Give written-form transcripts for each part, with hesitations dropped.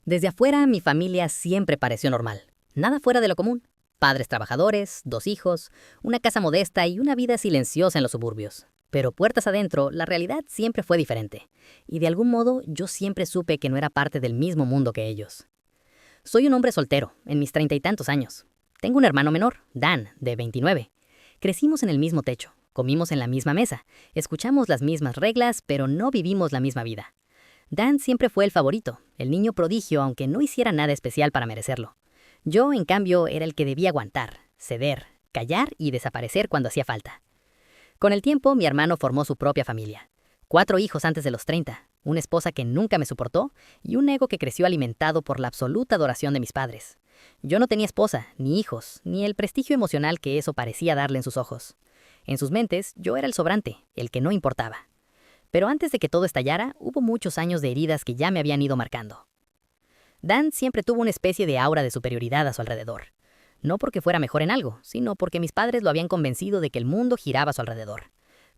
Desde afuera, mi familia siempre pareció normal. Nada fuera de lo común. Padres trabajadores, 2 hijos, una casa modesta y una vida silenciosa en los suburbios. Pero puertas adentro, la realidad siempre fue diferente. Y de algún modo, yo siempre supe que no era parte del mismo mundo que ellos. Soy un hombre soltero, en mis 30 y tantos años. Tengo un hermano menor, Dan, de 29. Crecimos en el mismo techo, comimos en la misma mesa, escuchamos las mismas reglas, pero no vivimos la misma vida. Dan siempre fue el favorito, el niño prodigio, aunque no hiciera nada especial para merecerlo. Yo, en cambio, era el que debía aguantar, ceder, callar y desaparecer cuando hacía falta. Con el tiempo, mi hermano formó su propia familia. 4 hijos antes de los 30, una esposa que nunca me soportó y un ego que creció alimentado por la absoluta adoración de mis padres. Yo no tenía esposa, ni hijos, ni el prestigio emocional que eso parecía darle en sus ojos. En sus mentes, yo era el sobrante, el que no importaba. Pero antes de que todo estallara, hubo muchos años de heridas que ya me habían ido marcando. Dan siempre tuvo una especie de aura de superioridad a su alrededor. No porque fuera mejor en algo, sino porque mis padres lo habían convencido de que el mundo giraba a su alrededor.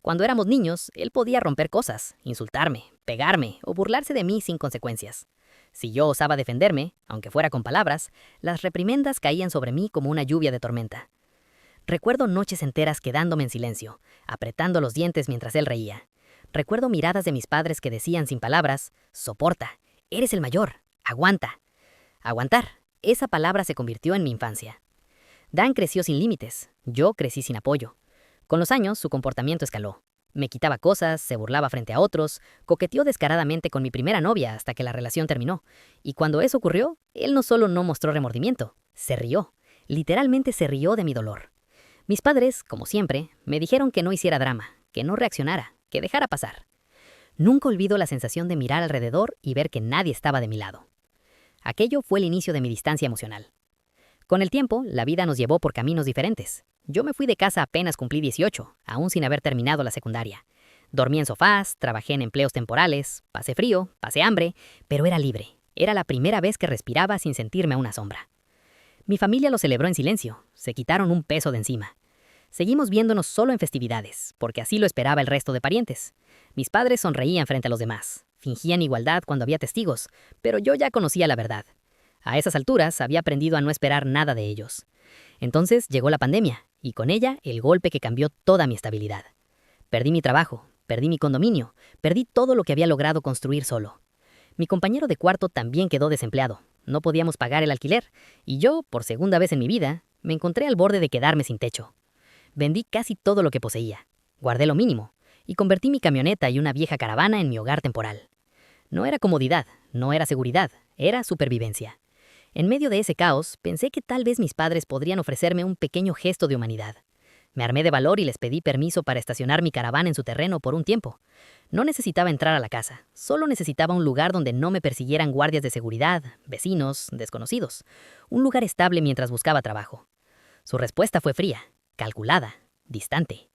Cuando éramos niños, él podía romper cosas, insultarme, pegarme o burlarse de mí sin consecuencias. Si yo osaba defenderme, aunque fuera con palabras, las reprimendas caían sobre mí como una lluvia de tormenta. Recuerdo noches enteras quedándome en silencio, apretando los dientes mientras él reía. Recuerdo miradas de mis padres que decían sin palabras: soporta, eres el mayor, aguanta. Aguantar, esa palabra se convirtió en mi infancia. Dan creció sin límites, yo crecí sin apoyo. Con los años, su comportamiento escaló. Me quitaba cosas, se burlaba frente a otros, coqueteó descaradamente con mi primera novia hasta que la relación terminó. Y cuando eso ocurrió, él no solo no mostró remordimiento, se rió. Literalmente se rió de mi dolor. Mis padres, como siempre, me dijeron que no hiciera drama, que no reaccionara, que dejara pasar. Nunca olvido la sensación de mirar alrededor y ver que nadie estaba de mi lado. Aquello fue el inicio de mi distancia emocional. Con el tiempo, la vida nos llevó por caminos diferentes. Yo me fui de casa apenas cumplí 18, aún sin haber terminado la secundaria. Dormí en sofás, trabajé en empleos temporales, pasé frío, pasé hambre, pero era libre. Era la primera vez que respiraba sin sentirme a una sombra. Mi familia lo celebró en silencio, se quitaron un peso de encima. Seguimos viéndonos solo en festividades, porque así lo esperaba el resto de parientes. Mis padres sonreían frente a los demás, fingían igualdad cuando había testigos, pero yo ya conocía la verdad. A esas alturas había aprendido a no esperar nada de ellos. Entonces llegó la pandemia, y con ella el golpe que cambió toda mi estabilidad. Perdí mi trabajo, perdí mi condominio, perdí todo lo que había logrado construir solo. Mi compañero de cuarto también quedó desempleado, no podíamos pagar el alquiler, y yo, por segunda vez en mi vida, me encontré al borde de quedarme sin techo. Vendí casi todo lo que poseía, guardé lo mínimo, y convertí mi camioneta y una vieja caravana en mi hogar temporal. No era comodidad, no era seguridad, era supervivencia. En medio de ese caos, pensé que tal vez mis padres podrían ofrecerme un pequeño gesto de humanidad. Me armé de valor y les pedí permiso para estacionar mi caravana en su terreno por un tiempo. No necesitaba entrar a la casa, solo necesitaba un lugar donde no me persiguieran guardias de seguridad, vecinos, desconocidos. Un lugar estable mientras buscaba trabajo. Su respuesta fue fría, calculada, distante.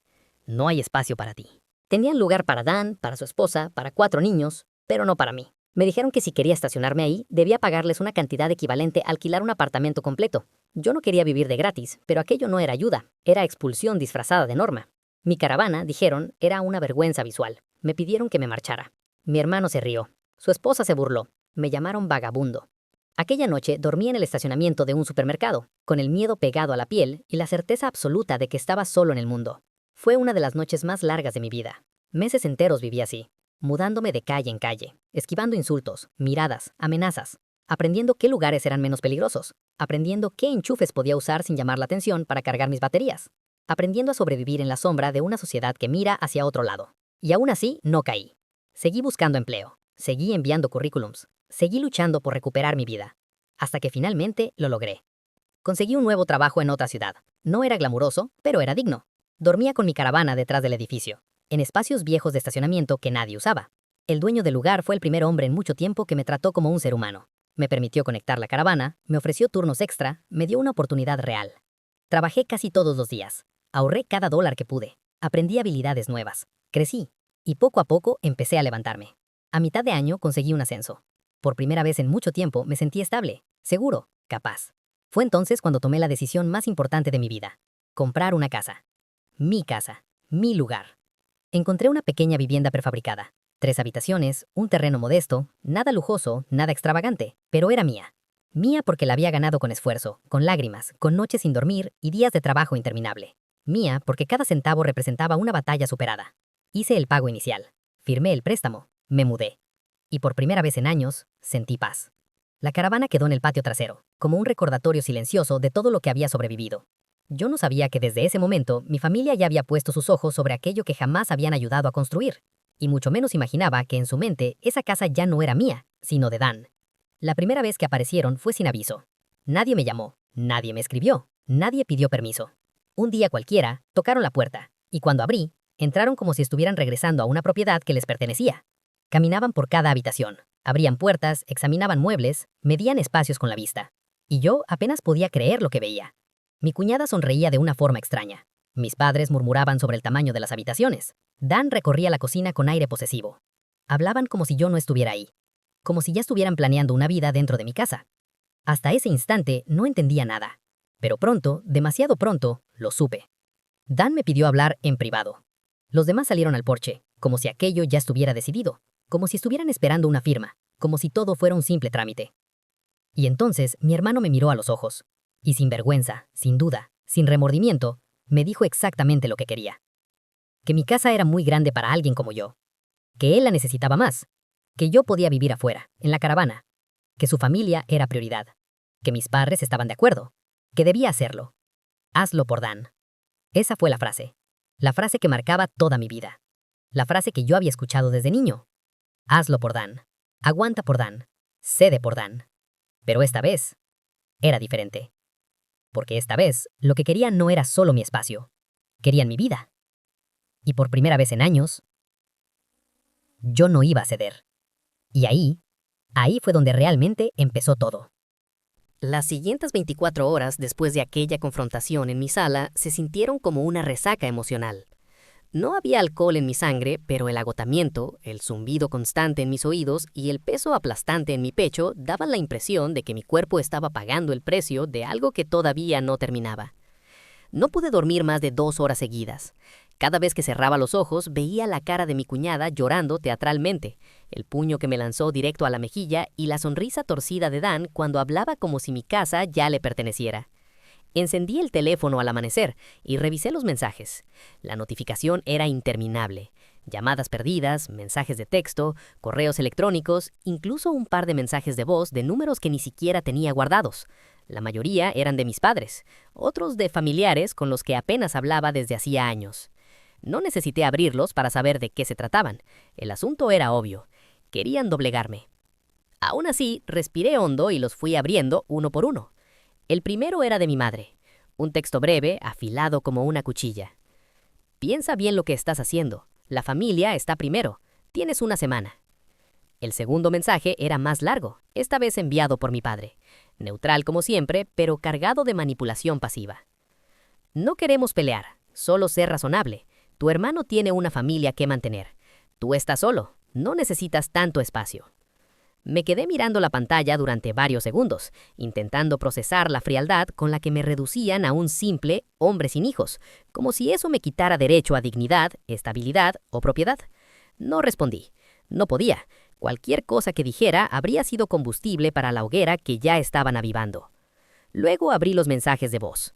No hay espacio para ti. Tenían lugar para Dan, para su esposa, para 4 niños, pero no para mí. Me dijeron que si quería estacionarme ahí, debía pagarles una cantidad equivalente a alquilar un apartamento completo. Yo no quería vivir de gratis, pero aquello no era ayuda, era expulsión disfrazada de norma. Mi caravana, dijeron, era una vergüenza visual. Me pidieron que me marchara. Mi hermano se rió. Su esposa se burló. Me llamaron vagabundo. Aquella noche dormí en el estacionamiento de un supermercado, con el miedo pegado a la piel y la certeza absoluta de que estaba solo en el mundo. Fue una de las noches más largas de mi vida. Meses enteros viví así, mudándome de calle en calle, esquivando insultos, miradas, amenazas, aprendiendo qué lugares eran menos peligrosos, aprendiendo qué enchufes podía usar sin llamar la atención para cargar mis baterías, aprendiendo a sobrevivir en la sombra de una sociedad que mira hacia otro lado. Y aún así, no caí. Seguí buscando empleo, seguí enviando currículums, seguí luchando por recuperar mi vida, hasta que finalmente lo logré. Conseguí un nuevo trabajo en otra ciudad. No era glamuroso, pero era digno. Dormía con mi caravana detrás del edificio, en espacios viejos de estacionamiento que nadie usaba. El dueño del lugar fue el primer hombre en mucho tiempo que me trató como un ser humano. Me permitió conectar la caravana, me ofreció turnos extra, me dio una oportunidad real. Trabajé casi todos los días. Ahorré cada dólar que pude. Aprendí habilidades nuevas. Crecí. Y poco a poco empecé a levantarme. A mitad de año conseguí un ascenso. Por primera vez en mucho tiempo me sentí estable, seguro, capaz. Fue entonces cuando tomé la decisión más importante de mi vida. Comprar una casa. Mi casa. Mi lugar. Encontré una pequeña vivienda prefabricada. 3 habitaciones, un terreno modesto, nada lujoso, nada extravagante, pero era mía. Mía porque la había ganado con esfuerzo, con lágrimas, con noches sin dormir y días de trabajo interminable. Mía porque cada centavo representaba una batalla superada. Hice el pago inicial, firmé el préstamo, me mudé. Y por primera vez en años, sentí paz. La caravana quedó en el patio trasero, como un recordatorio silencioso de todo lo que había sobrevivido. Yo no sabía que desde ese momento mi familia ya había puesto sus ojos sobre aquello que jamás habían ayudado a construir, y mucho menos imaginaba que en su mente esa casa ya no era mía, sino de Dan. La primera vez que aparecieron fue sin aviso. Nadie me llamó, nadie me escribió, nadie pidió permiso. Un día cualquiera, tocaron la puerta, y cuando abrí, entraron como si estuvieran regresando a una propiedad que les pertenecía. Caminaban por cada habitación, abrían puertas, examinaban muebles, medían espacios con la vista. Y yo apenas podía creer lo que veía. Mi cuñada sonreía de una forma extraña. Mis padres murmuraban sobre el tamaño de las habitaciones. Dan recorría la cocina con aire posesivo. Hablaban como si yo no estuviera ahí. Como si ya estuvieran planeando una vida dentro de mi casa. Hasta ese instante no entendía nada. Pero pronto, demasiado pronto, lo supe. Dan me pidió hablar en privado. Los demás salieron al porche, como si aquello ya estuviera decidido, como si estuvieran esperando una firma, como si todo fuera un simple trámite. Y entonces mi hermano me miró a los ojos, y sin vergüenza, sin duda, sin remordimiento, me dijo exactamente lo que quería. Que mi casa era muy grande para alguien como yo, que él la necesitaba más, que yo podía vivir afuera, en la caravana, que su familia era prioridad, que mis padres estaban de acuerdo, que debía hacerlo. Hazlo por Dan. Esa fue la frase que marcaba toda mi vida, la frase que yo había escuchado desde niño. Hazlo por Dan, aguanta por Dan, cede por Dan. Pero esta vez, era diferente. Porque esta vez, lo que querían no era solo mi espacio, querían mi vida. Y por primera vez en años, yo no iba a ceder. Y ahí fue donde realmente empezó todo. Las siguientes 24 horas después de aquella confrontación en mi sala se sintieron como una resaca emocional. No había alcohol en mi sangre, pero el agotamiento, el zumbido constante en mis oídos y el peso aplastante en mi pecho daban la impresión de que mi cuerpo estaba pagando el precio de algo que todavía no terminaba. No pude dormir más de 2 horas seguidas. Cada vez que cerraba los ojos veía la cara de mi cuñada llorando teatralmente, el puño que me lanzó directo a la mejilla y la sonrisa torcida de Dan cuando hablaba como si mi casa ya le perteneciera. Encendí el teléfono al amanecer y revisé los mensajes. La notificación era interminable. Llamadas perdidas, mensajes de texto, correos electrónicos, incluso un par de mensajes de voz de números que ni siquiera tenía guardados. La mayoría eran de mis padres, otros de familiares con los que apenas hablaba desde hacía años. No necesité abrirlos para saber de qué se trataban. El asunto era obvio. Querían doblegarme. Aún así, respiré hondo y los fui abriendo uno por uno. El primero era de mi madre. Un texto breve, afilado como una cuchilla. Piensa bien lo que estás haciendo. La familia está primero. Tienes una semana. El segundo mensaje era más largo, esta vez enviado por mi padre. Neutral como siempre, pero cargado de manipulación pasiva. No queremos pelear, solo ser razonable. Tu hermano tiene una familia que mantener. Tú estás solo, no necesitas tanto espacio. Me quedé mirando la pantalla durante varios segundos, intentando procesar la frialdad con la que me reducían a un simple hombre sin hijos, como si eso me quitara derecho a dignidad, estabilidad o propiedad. No respondí. No podía. Cualquier cosa que dijera habría sido combustible para la hoguera que ya estaban avivando. Luego abrí los mensajes de voz.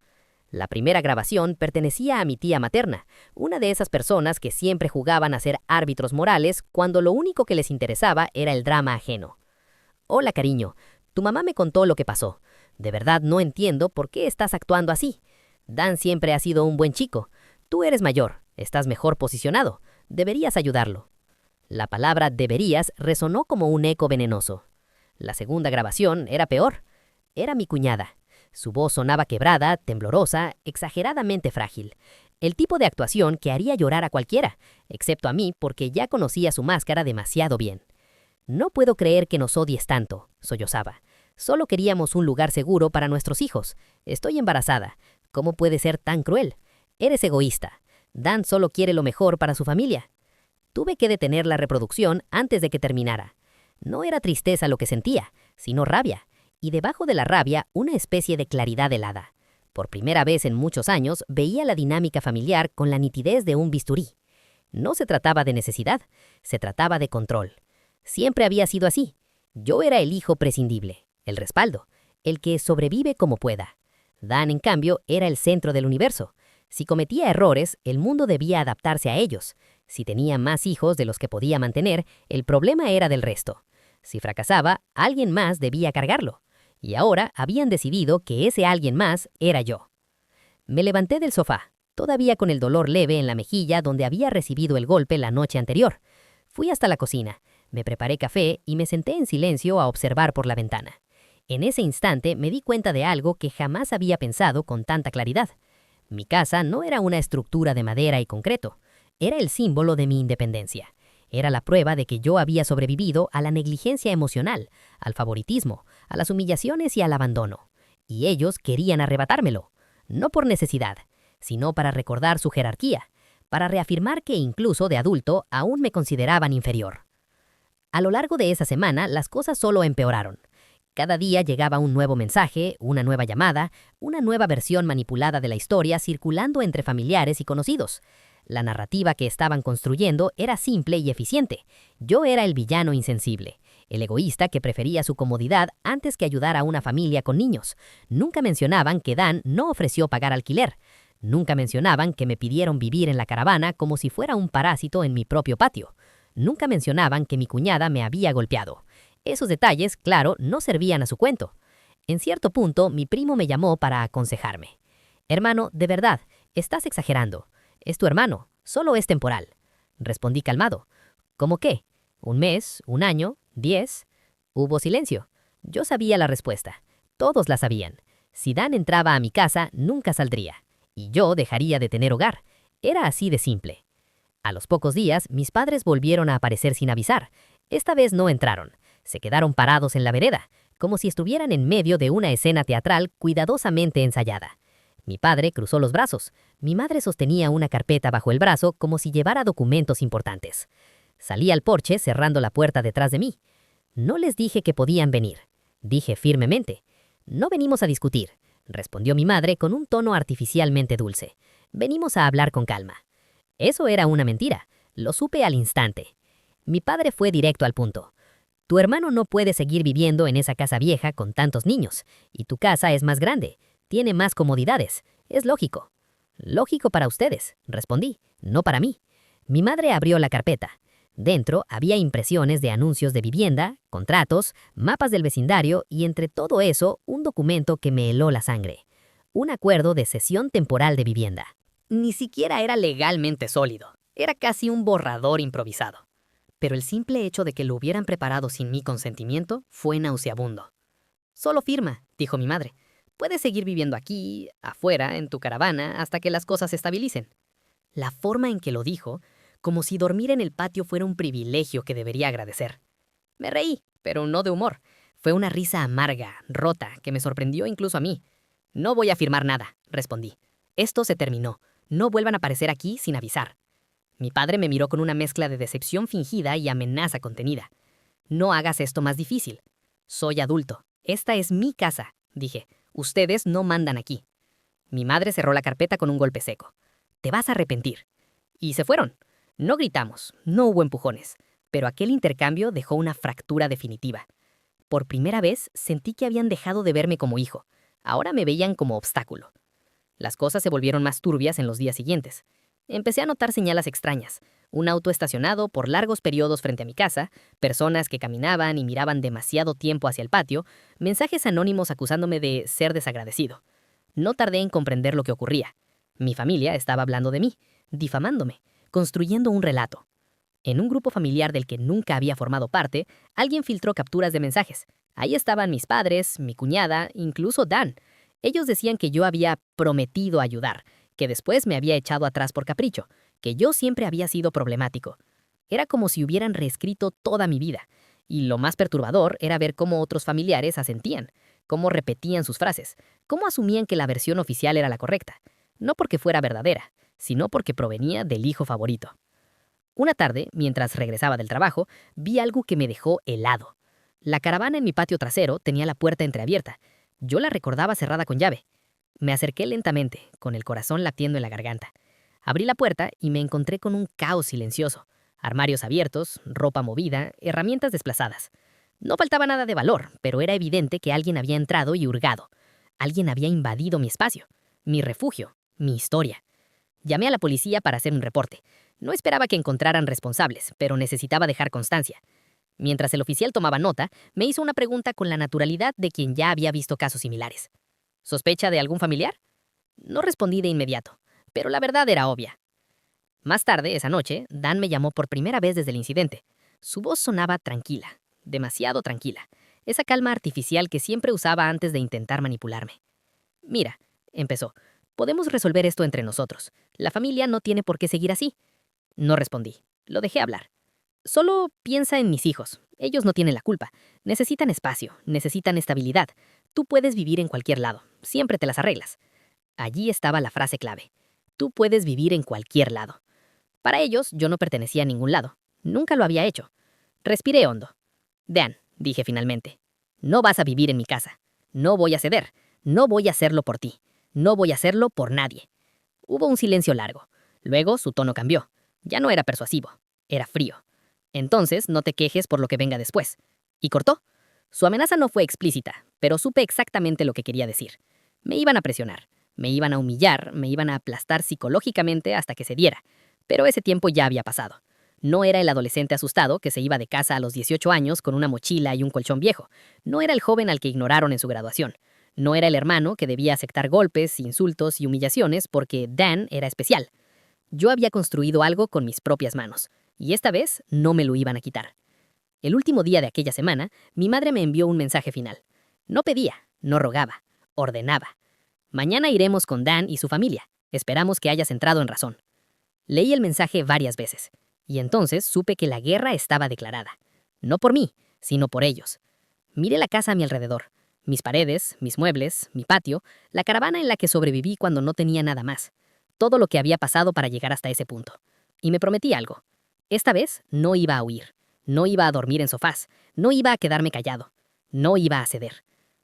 La primera grabación pertenecía a mi tía materna, una de esas personas que siempre jugaban a ser árbitros morales cuando lo único que les interesaba era el drama ajeno. Hola, cariño. Tu mamá me contó lo que pasó. De verdad no entiendo por qué estás actuando así. Dan siempre ha sido un buen chico. Tú eres mayor, estás mejor posicionado. Deberías ayudarlo. La palabra deberías resonó como un eco venenoso. La segunda grabación era peor. Era mi cuñada. Su voz sonaba quebrada, temblorosa, exageradamente frágil. El tipo de actuación que haría llorar a cualquiera, excepto a mí porque ya conocía su máscara demasiado bien. No puedo creer que nos odies tanto, sollozaba. Solo queríamos un lugar seguro para nuestros hijos. Estoy embarazada. ¿Cómo puedes ser tan cruel? Eres egoísta. Dan solo quiere lo mejor para su familia. Tuve que detener la reproducción antes de que terminara. No era tristeza lo que sentía, sino rabia. Y debajo de la rabia, una especie de claridad helada. Por primera vez en muchos años, veía la dinámica familiar con la nitidez de un bisturí. No se trataba de necesidad, se trataba de control. Siempre había sido así. Yo era el hijo prescindible, el respaldo, el que sobrevive como pueda. Dan, en cambio, era el centro del universo. Si cometía errores, el mundo debía adaptarse a ellos. Si tenía más hijos de los que podía mantener, el problema era del resto. Si fracasaba, alguien más debía cargarlo. Y ahora habían decidido que ese alguien más era yo. Me levanté del sofá, todavía con el dolor leve en la mejilla donde había recibido el golpe la noche anterior. Fui hasta la cocina, me preparé café y me senté en silencio a observar por la ventana. En ese instante me di cuenta de algo que jamás había pensado con tanta claridad. Mi casa no era una estructura de madera y concreto, era el símbolo de mi independencia. Era la prueba de que yo había sobrevivido a la negligencia emocional, al favoritismo, a las humillaciones y al abandono. Y ellos querían arrebatármelo, no por necesidad, sino para recordar su jerarquía, para reafirmar que incluso de adulto aún me consideraban inferior. A lo largo de esa semana, las cosas solo empeoraron. Cada día llegaba un nuevo mensaje, una nueva llamada, una nueva versión manipulada de la historia circulando entre familiares y conocidos. La narrativa que estaban construyendo era simple y eficiente. Yo era el villano insensible, el egoísta que prefería su comodidad antes que ayudar a una familia con niños. Nunca mencionaban que Dan no ofreció pagar alquiler. Nunca mencionaban que me pidieron vivir en la caravana como si fuera un parásito en mi propio patio. Nunca mencionaban que mi cuñada me había golpeado. Esos detalles, claro, no servían a su cuento. En cierto punto, mi primo me llamó para aconsejarme. «Hermano, de verdad, estás exagerando. Es tu hermano, solo es temporal». Respondí calmado. «¿Cómo qué? ¿Un mes? ¿Un año? ¿10?» Hubo silencio. Yo sabía la respuesta. Todos la sabían. Si Dan entraba a mi casa, nunca saldría. Y yo dejaría de tener hogar. Era así de simple. A los pocos días, mis padres volvieron a aparecer sin avisar. Esta vez no entraron. Se quedaron parados en la vereda, como si estuvieran en medio de una escena teatral cuidadosamente ensayada. Mi padre cruzó los brazos. Mi madre sostenía una carpeta bajo el brazo como si llevara documentos importantes. Salí al porche cerrando la puerta detrás de mí. No les dije que podían venir. Dije firmemente. «No venimos a discutir», respondió mi madre con un tono artificialmente dulce. «Venimos a hablar con calma». Eso era una mentira. Lo supe al instante. Mi padre fue directo al punto. «Tu hermano no puede seguir viviendo en esa casa vieja con tantos niños, y tu casa es más grande, tiene más comodidades. Es lógico». «Lógico para ustedes», respondí, «no para mí». Mi madre abrió la carpeta. Dentro había impresiones de anuncios de vivienda, contratos, mapas del vecindario y entre todo eso un documento que me heló la sangre. Un acuerdo de cesión temporal de vivienda. Ni siquiera era legalmente sólido. Era casi un borrador improvisado. Pero el simple hecho de que lo hubieran preparado sin mi consentimiento fue nauseabundo. «Solo firma», dijo mi madre. «Puedes seguir viviendo aquí, afuera, en tu caravana, hasta que las cosas se estabilicen». La forma en que lo dijo, como si dormir en el patio fuera un privilegio que debería agradecer. Me reí, pero no de humor. Fue una risa amarga, rota, que me sorprendió incluso a mí. «No voy a firmar nada», respondí. «Esto se terminó. No vuelvan a aparecer aquí sin avisar». Mi padre me miró con una mezcla de decepción fingida y amenaza contenida. «No hagas esto más difícil. Soy adulto. Esta es mi casa», dije. «Ustedes no mandan aquí». Mi madre cerró la carpeta con un golpe seco. «Te vas a arrepentir». Y se fueron. No gritamos, no hubo empujones, pero aquel intercambio dejó una fractura definitiva. Por primera vez sentí que habían dejado de verme como hijo. Ahora me veían como obstáculo. Las cosas se volvieron más turbias en los días siguientes. Empecé a notar señales extrañas. Un auto estacionado por largos periodos frente a mi casa, personas que caminaban y miraban demasiado tiempo hacia el patio, mensajes anónimos acusándome de ser desagradecido. No tardé en comprender lo que ocurría. Mi familia estaba hablando de mí, difamándome, construyendo un relato. En un grupo familiar del que nunca había formado parte, alguien filtró capturas de mensajes. Ahí estaban mis padres, mi cuñada, incluso Dan. Ellos decían que yo había prometido ayudar, que después me había echado atrás por capricho, que yo siempre había sido problemático. Era como si hubieran reescrito toda mi vida. Y lo más perturbador era ver cómo otros familiares asentían, cómo repetían sus frases, cómo asumían que la versión oficial era la correcta. No porque fuera verdadera, sino porque provenía del hijo favorito. Una tarde, mientras regresaba del trabajo, vi algo que me dejó helado. La caravana en mi patio trasero tenía la puerta entreabierta. Yo la recordaba cerrada con llave. Me acerqué lentamente, con el corazón latiendo en la garganta. Abrí la puerta y me encontré con un caos silencioso. Armarios abiertos, ropa movida, herramientas desplazadas. No faltaba nada de valor, pero era evidente que alguien había entrado y hurgado. Alguien había invadido mi espacio, mi refugio, mi historia. Llamé a la policía para hacer un reporte. No esperaba que encontraran responsables, pero necesitaba dejar constancia. Mientras el oficial tomaba nota, me hizo una pregunta con la naturalidad de quien ya había visto casos similares. ¿Sospecha de algún familiar? No respondí de inmediato, pero la verdad era obvia. Más tarde, esa noche, Dan me llamó por primera vez desde el incidente. Su voz sonaba tranquila, demasiado tranquila, esa calma artificial que siempre usaba antes de intentar manipularme. Mira, empezó, podemos resolver esto entre nosotros. La familia no tiene por qué seguir así. No respondí, lo dejé hablar. Solo piensa en mis hijos. Ellos no tienen la culpa. Necesitan espacio, necesitan estabilidad. Tú puedes vivir en cualquier lado. Siempre te las arreglas. Allí estaba la frase clave. Tú puedes vivir en cualquier lado. Para ellos, yo no pertenecía a ningún lado. Nunca lo había hecho. Respiré hondo. Dan, dije finalmente, no vas a vivir en mi casa. No voy a ceder. No voy a hacerlo por ti. No voy a hacerlo por nadie. Hubo un silencio largo. Luego su tono cambió. Ya no era persuasivo. Era frío. Entonces, no te quejes por lo que venga después. Y cortó. Su amenaza no fue explícita, pero supe exactamente lo que quería decir. Me iban a presionar, me iban a humillar, me iban a aplastar psicológicamente hasta que cediera. Pero ese tiempo ya había pasado. No era el adolescente asustado que se iba de casa a los 18 años con una mochila y un colchón viejo. No era el joven al que ignoraron en su graduación. No era el hermano que debía aceptar golpes, insultos y humillaciones porque Dan era especial. Yo había construido algo con mis propias manos, y esta vez no me lo iban a quitar. El último día de aquella semana, mi madre me envió un mensaje final. No pedía, no rogaba, ordenaba. Mañana iremos con Dan y su familia. Esperamos que hayas entrado en razón. Leí el mensaje varias veces, y entonces supe que la guerra estaba declarada. No por mí, sino por ellos. Miré la casa a mi alrededor. Mis paredes, mis muebles, mi patio, la caravana en la que sobreviví cuando no tenía nada más. Todo lo que había pasado para llegar hasta ese punto. Y me prometí algo. Esta vez no iba a huir, no iba a dormir en sofás, no iba a quedarme callado, no iba a ceder.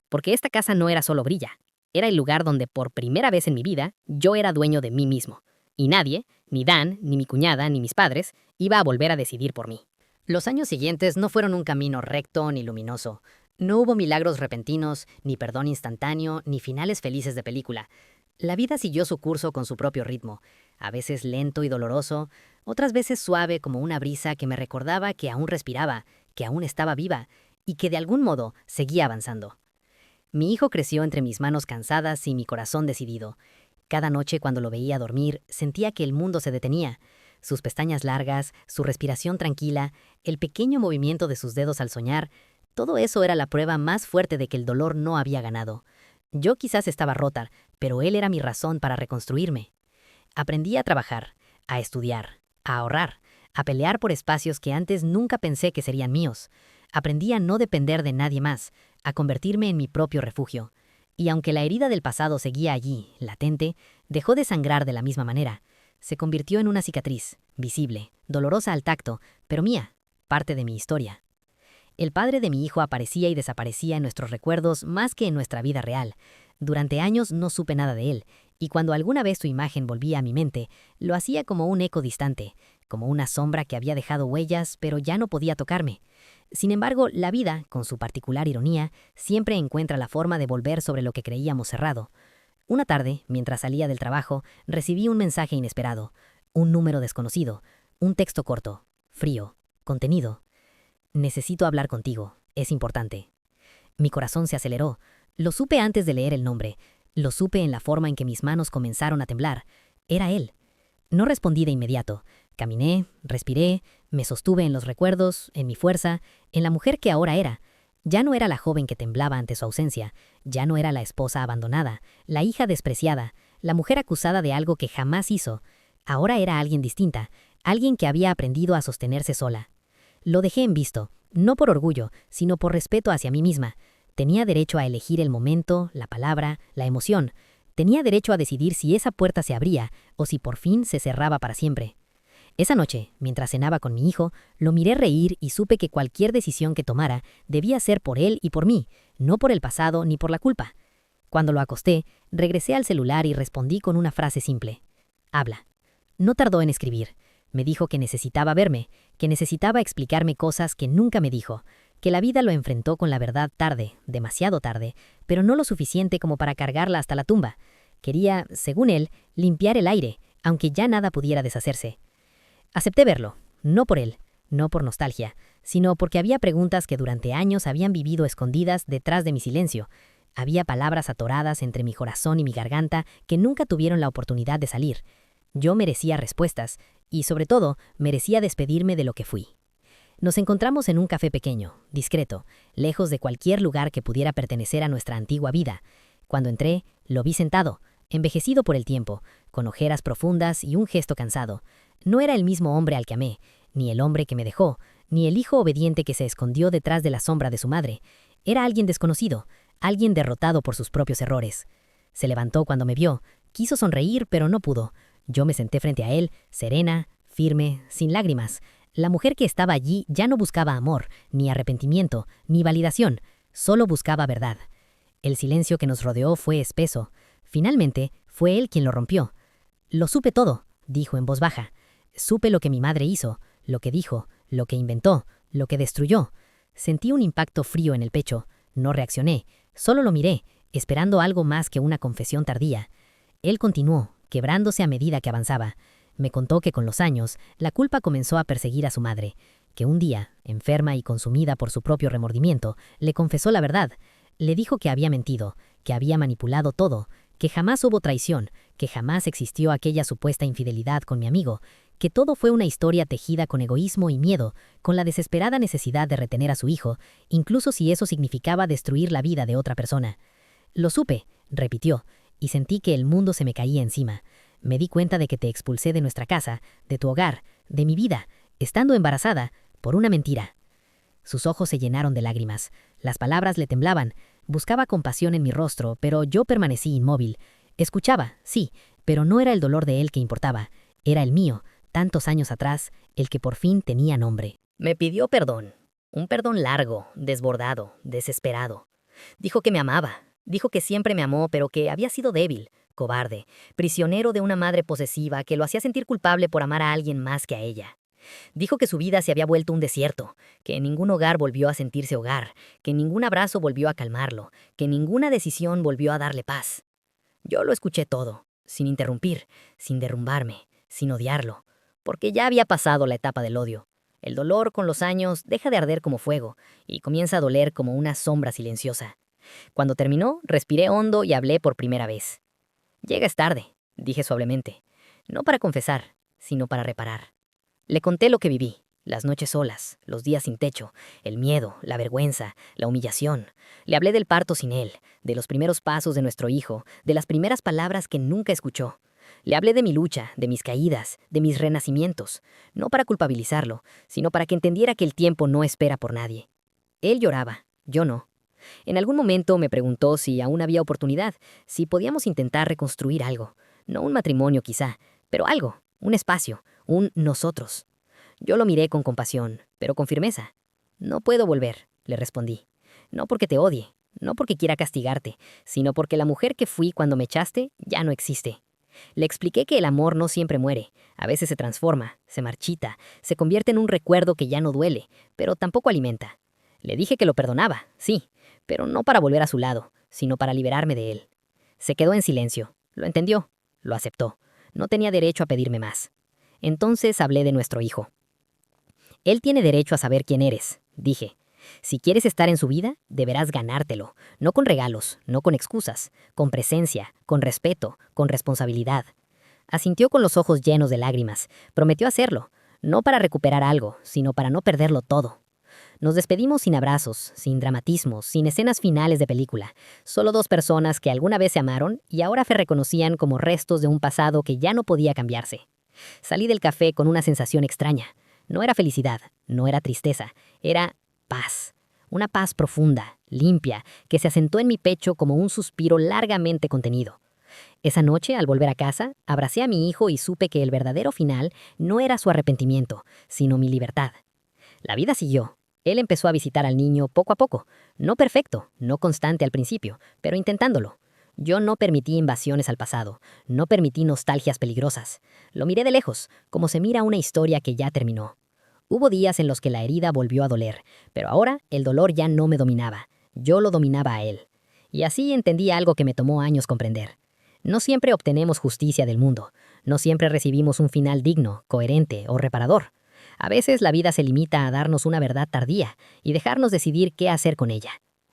Porque esta casa no era solo Brilla, era el lugar donde por primera vez en mi vida yo era dueño de mí mismo. Y nadie, ni Dan, ni mi cuñada, ni mis padres, iba a volver a decidir por mí. Los años siguientes no fueron un camino recto ni luminoso. No hubo milagros repentinos, ni perdón instantáneo, ni finales felices de película. La vida siguió su curso con su propio ritmo, a veces lento y doloroso, otras veces suave como una brisa que me recordaba que aún respiraba, que aún estaba viva, y que de algún modo seguía avanzando. Mi hijo creció entre mis manos cansadas y mi corazón decidido. Cada noche cuando lo veía dormir, sentía que el mundo se detenía. Sus pestañas largas, su respiración tranquila, el pequeño movimiento de sus dedos al soñar, todo eso era la prueba más fuerte de que el dolor no había ganado. Yo quizás estaba rota, pero él era mi razón para reconstruirme. Aprendí a trabajar, a estudiar, a ahorrar, a pelear por espacios que antes nunca pensé que serían míos. Aprendí a no depender de nadie más, a convertirme en mi propio refugio. Y aunque la herida del pasado seguía allí, latente, dejó de sangrar de la misma manera. Se convirtió en una cicatriz, visible, dolorosa al tacto, pero mía, parte de mi historia. El padre de mi hijo aparecía y desaparecía en nuestros recuerdos más que en nuestra vida real. Durante años no supe nada de él, y cuando alguna vez su imagen volvía a mi mente, lo hacía como un eco distante, como una sombra que había dejado huellas, pero ya no podía tocarme. Sin embargo, la vida, con su particular ironía, siempre encuentra la forma de volver sobre lo que creíamos cerrado. Una tarde, mientras salía del trabajo, recibí un mensaje inesperado, un número desconocido, un texto corto, frío, contenido. Necesito hablar contigo, es importante. Mi corazón se aceleró. Lo supe antes de leer el nombre. Lo supe en la forma en que mis manos comenzaron a temblar. Era él. No respondí de inmediato. Caminé, respiré, me sostuve en los recuerdos, en mi fuerza, en la mujer que ahora era. Ya no era la joven que temblaba ante su ausencia. Ya no era la esposa abandonada, la hija despreciada, la mujer acusada de algo que jamás hizo. Ahora era alguien distinta, alguien que había aprendido a sostenerse sola. Lo dejé en visto, no por orgullo, sino por respeto hacia mí misma. Tenía derecho a elegir el momento, la palabra, la emoción. Tenía derecho a decidir si esa puerta se abría o si por fin se cerraba para siempre. Esa noche, mientras cenaba con mi hijo, lo miré reír y supe que cualquier decisión que tomara debía ser por él y por mí, no por el pasado ni por la culpa. Cuando lo acosté, regresé al celular y respondí con una frase simple. Habla. No tardó en escribir. Me dijo que necesitaba verme, que necesitaba explicarme cosas que nunca me dijo, que la vida lo enfrentó con la verdad tarde, demasiado tarde, pero no lo suficiente como para cargarla hasta la tumba. Quería, según él, limpiar el aire, aunque ya nada pudiera deshacerse. Acepté verlo, no por él, no por nostalgia, sino porque había preguntas que durante años habían vivido escondidas detrás de mi silencio. Había palabras atoradas entre mi corazón y mi garganta que nunca tuvieron la oportunidad de salir. Yo merecía respuestas, y sobre todo, merecía despedirme de lo que fui. Nos encontramos en un café pequeño, discreto, lejos de cualquier lugar que pudiera pertenecer a nuestra antigua vida. Cuando entré, lo vi sentado, envejecido por el tiempo, con ojeras profundas y un gesto cansado. No era el mismo hombre al que amé, ni el hombre que me dejó, ni el hijo obediente que se escondió detrás de la sombra de su madre. Era alguien desconocido, alguien derrotado por sus propios errores. Se levantó cuando me vio, quiso sonreír, pero no pudo. Yo me senté frente a él, serena, firme, sin lágrimas. La mujer que estaba allí ya no buscaba amor, ni arrepentimiento, ni validación, solo buscaba verdad. El silencio que nos rodeó fue espeso. Finalmente, fue él quien lo rompió. «Lo supe todo», dijo en voz baja. «Supe lo que mi madre hizo, lo que dijo, lo que inventó, lo que destruyó». Sentí un impacto frío en el pecho. No reaccioné, solo lo miré, esperando algo más que una confesión tardía. Él continuó, quebrándose a medida que avanzaba. Me contó que con los años, la culpa comenzó a perseguir a su madre, que un día, enferma y consumida por su propio remordimiento, le confesó la verdad. Le dijo que había mentido, que había manipulado todo, que jamás hubo traición, que jamás existió aquella supuesta infidelidad con mi amigo, que todo fue una historia tejida con egoísmo y miedo, con la desesperada necesidad de retener a su hijo, incluso si eso significaba destruir la vida de otra persona. «Lo supe», repitió, y sentí que el mundo se me caía encima. «Me di cuenta de que te expulsé de nuestra casa, de tu hogar, de mi vida, estando embarazada, por una mentira». Sus ojos se llenaron de lágrimas. Las palabras le temblaban. Buscaba compasión en mi rostro, pero yo permanecí inmóvil. Escuchaba, sí, pero no era el dolor de él que importaba. Era el mío, tantos años atrás, el que por fin tenía nombre. Me pidió perdón. Un perdón largo, desbordado, desesperado. Dijo que me amaba. Dijo que siempre me amó, pero que había sido débil, cobarde, prisionero de una madre posesiva que lo hacía sentir culpable por amar a alguien más que a ella. Dijo que su vida se había vuelto un desierto, que ningún hogar volvió a sentirse hogar, que ningún abrazo volvió a calmarlo, que ninguna decisión volvió a darle paz. Yo lo escuché todo, sin interrumpir, sin derrumbarme, sin odiarlo, porque ya había pasado la etapa del odio. El dolor con los años deja de arder como fuego y comienza a doler como una sombra silenciosa. Cuando terminó, respiré hondo y hablé por primera vez. «Llegas tarde», dije suavemente, no para confesar, sino para reparar. Le conté lo que viví, las noches solas, los días sin techo, el miedo, la vergüenza, la humillación. Le hablé del parto sin él, de los primeros pasos de nuestro hijo, de las primeras palabras que nunca escuchó. Le hablé de mi lucha, de mis caídas, de mis renacimientos, no para culpabilizarlo, sino para que entendiera que el tiempo no espera por nadie. Él lloraba, yo no. En algún momento me preguntó si aún había oportunidad, si podíamos intentar reconstruir algo. No un matrimonio quizá, pero algo, un espacio, un nosotros. Yo lo miré con compasión, pero con firmeza. «No puedo volver», le respondí. «No porque te odie, no porque quiera castigarte, sino porque la mujer que fui cuando me echaste ya no existe». Le expliqué que el amor no siempre muere, a veces se transforma, se marchita, se convierte en un recuerdo que ya no duele, pero tampoco alimenta. Le dije que lo perdonaba, sí, pero no para volver a su lado, sino para liberarme de él. Se quedó en silencio, lo entendió, lo aceptó. No tenía derecho a pedirme más. Entonces hablé de nuestro hijo. «Él tiene derecho a saber quién eres», dije. «Si quieres estar en su vida, deberás ganártelo, no con regalos, no con excusas, con presencia, con respeto, con responsabilidad». Asintió con los ojos llenos de lágrimas. Prometió hacerlo, no para recuperar algo, sino para no perderlo todo. Nos despedimos sin abrazos, sin dramatismos, sin escenas finales de película. Solo dos personas que alguna vez se amaron y ahora se reconocían como restos de un pasado que ya no podía cambiarse. Salí del café con una sensación extraña. No era felicidad, no era tristeza, era paz. Una paz profunda, limpia, que se asentó en mi pecho como un suspiro largamente contenido. Esa noche, al volver a casa, abracé a mi hijo y supe que el verdadero final no era su arrepentimiento, sino mi libertad. La vida siguió. Él empezó a visitar al niño poco a poco, no perfecto, no constante al principio, pero intentándolo. Yo no permití invasiones al pasado, no permití nostalgias peligrosas. Lo miré de lejos, como se mira una historia que ya terminó. Hubo días en los que la herida volvió a doler, pero ahora el dolor ya no me dominaba, yo lo dominaba a él. Y así entendí algo que me tomó años comprender. No siempre obtenemos justicia del mundo, no siempre recibimos un final digno, coherente o reparador. A veces la vida se limita a darnos una verdad tardía y dejarnos decidir qué hacer con ella.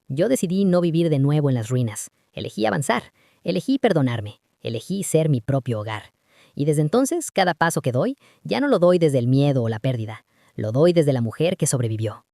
Yo decidí no vivir de nuevo en las ruinas, elegí avanzar, elegí perdonarme, elegí ser mi propio hogar. Y desde entonces, cada paso que doy, ya no lo doy desde el miedo o la pérdida, lo doy desde la mujer que sobrevivió.